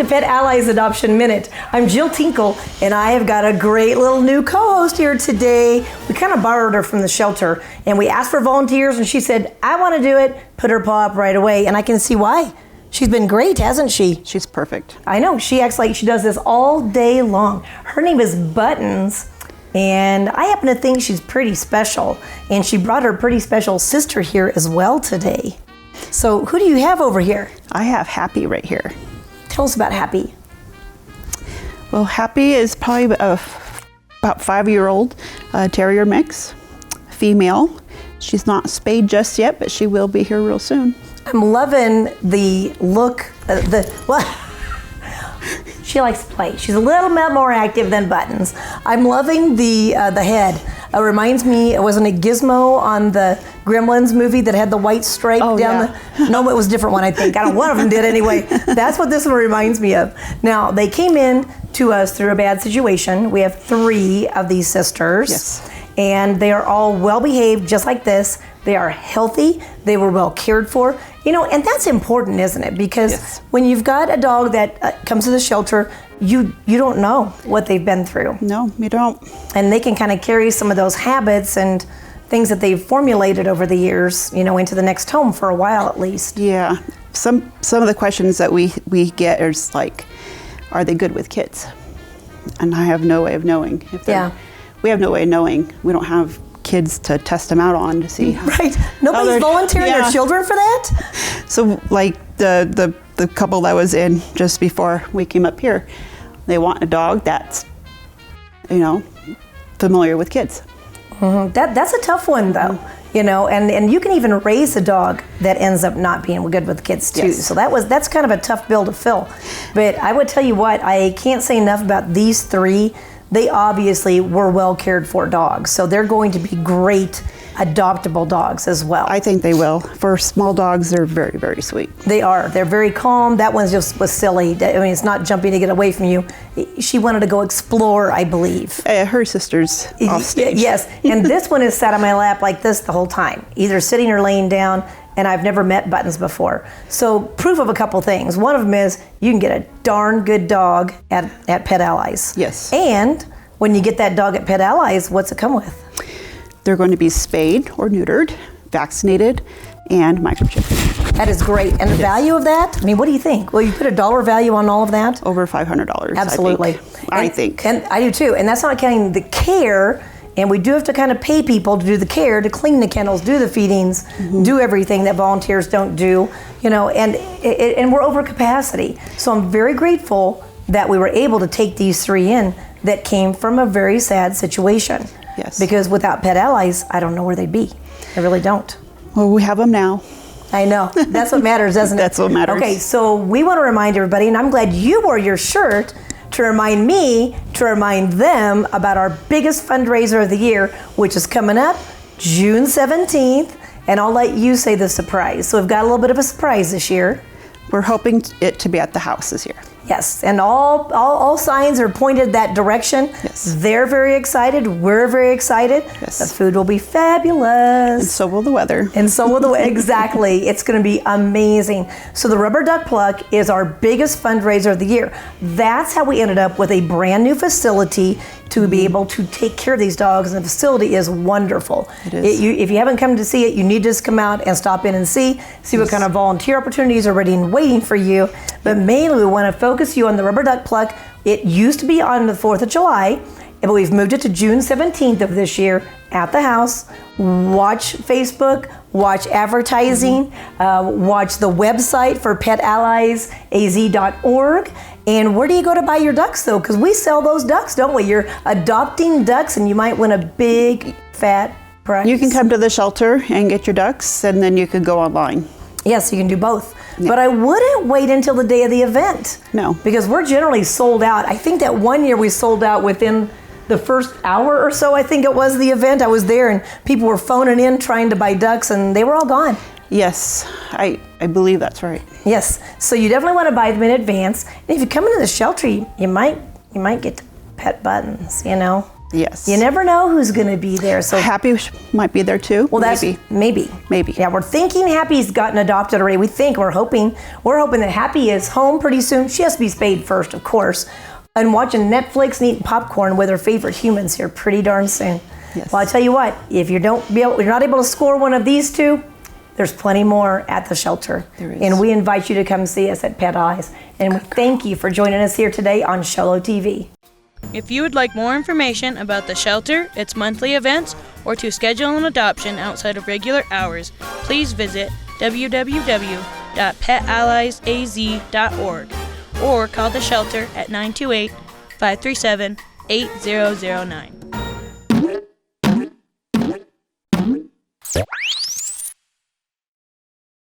Welcome to Pet Allies Adoption Minute. I'm Jill Tinkel, and I have got a great little new co-host here today. We kind of borrowed her from the shelter, and we asked for volunteers, and she said, I want to do it. Put her paw up right away, and I can see why. She's been great, hasn't she? She's perfect. I know. She acts like she does this all day long. Her name is Buttons, and I happen to think she's pretty special, and she brought her pretty special sister here as well today. So who do you have over here? I have Happy right here. Tell us about Happy. Well, Happy is probably about 5-year-old terrier mix, female. She's not spayed just yet, but she will be here real soon. I'm loving the look, she likes to play. She's a little bit more active than Buttons. I'm loving the head. It reminds me, wasn't it Gizmo on the Gremlins movie that had the white stripe down the... No, it was a different one, I think. I don't know, one of them did anyway. That's what this one reminds me of. Now, they came in to us through a bad situation. We have 3 of these sisters. Yes. And they are all well behaved, just like this. They are healthy. They were well cared for. You know, and that's important, isn't it? Because when you've got a dog that comes to the shelter, you don't know what they've been through. No, you don't. And they can kind of carry some of those habits and things that they've formulated over the years, you know, into the next home for a while at least. Yeah. Some of the questions that we get is like, are they good with kids? And I have no way of knowing if they're... We have no way of knowing. We don't have kids to test them out on to see. Right. Nobody's volunteering their children for that? So like the couple that was in just before we came up here, they want a dog that's, you know, familiar with kids. Mm-hmm. That's a tough one though. You know, and you can even raise a dog that ends up not being good with kids too. Yes. So that's kind of a tough bill to fill. But I would tell you what, I can't say enough about these 3. They obviously were well cared for dogs, so they're going to be great adoptable dogs as well. I think they will. For small dogs, they're very, very sweet. They are. They're very calm. That one just was silly. I mean, it's not jumping to get away from you. She wanted to go explore, I believe. Her sister's off stage. Yes, and this one is sat on my lap like this the whole time, either sitting or laying down. And I've never met Buttons before. So proof of a couple things. One of them is you can get a darn good dog at Pet Allies. Yes. And when you get that dog at Pet Allies, what's it come with? They're going to be spayed or neutered, vaccinated, and microchipped. That is great. And the value of that? I mean, what do you think? Well, you put a dollar value on all of that? Over $500. Absolutely. I think. And I do too. And that's not counting the care. And we do have to kind of pay people to do the care, to clean the kennels, do the feedings, do everything that volunteers don't do, you know, and we're over capacity. So I'm very grateful that we were able to take these 3 in that came from a very sad situation. Yes. Because without Pet Allies, I don't know where they'd be. I really don't. Well, we have them now. I know. That's what matters, doesn't it? That's what matters. Okay, so we want to remind everybody, and I'm glad you wore your shirt to remind me, to remind them about our biggest fundraiser of the year, which is coming up June 17th, and I'll let you say the surprise. So we've got a little bit of a surprise this year. We're hoping it to be at the house this year. Yes, and all signs are pointed that direction. Yes. They're very excited. We're very excited. Yes. The food will be fabulous. And so will the weather. And so will the weather. Exactly. It's going to be amazing. So the Rubber Duck Pluck is our biggest fundraiser of the year. That's how we ended up with a brand new facility to be able to take care of these dogs, and the facility is wonderful. It is. If you haven't come to see it, you need to just come out and stop in and see what kind of volunteer opportunities are ready and waiting for you. But mainly we want to focus you on the Rubber Duck Pluck. It used to be on the 4th of July, but we've moved it to June 17th of this year at the house. Watch Facebook, watch advertising, watch the website for PetAlliesAz.org. And where do you go to buy your ducks though? Because we sell those ducks, don't we? You're adopting ducks and you might win a big fat prize. You can come to the shelter and get your ducks, and then you could go online. Yes, you can do both. Yeah. But I wouldn't wait until the day of the event. No. Because we're generally sold out. I think that one year we sold out within the first hour or so, I think it was the event. I was there and people were phoning in trying to buy ducks and they were all gone. Yes, I believe that's right. Yes, so you definitely want to buy them in advance. And if you come into the shelter, you might get to pet Buttons, you know. Yes. You never know who's going to be there. So Happy might be there too. well, that's maybe. Yeah, we're thinking Happy's gotten adopted already. We're hoping that Happy is home pretty soon. She has to be spayed first, of course, and watching Netflix and eating popcorn with her favorite humans here pretty darn soon. Yes. Well, I tell you what, if you're not able to score one of these two, there's plenty more at the shelter. There is. And we invite you to come see us at Pet Allies. And we thank you for joining us here today on Sholo TV. If you would like more information about the shelter, its monthly events, or to schedule an adoption outside of regular hours, please visit www.PetAlliesAz.org or call the shelter at 928-537-8009.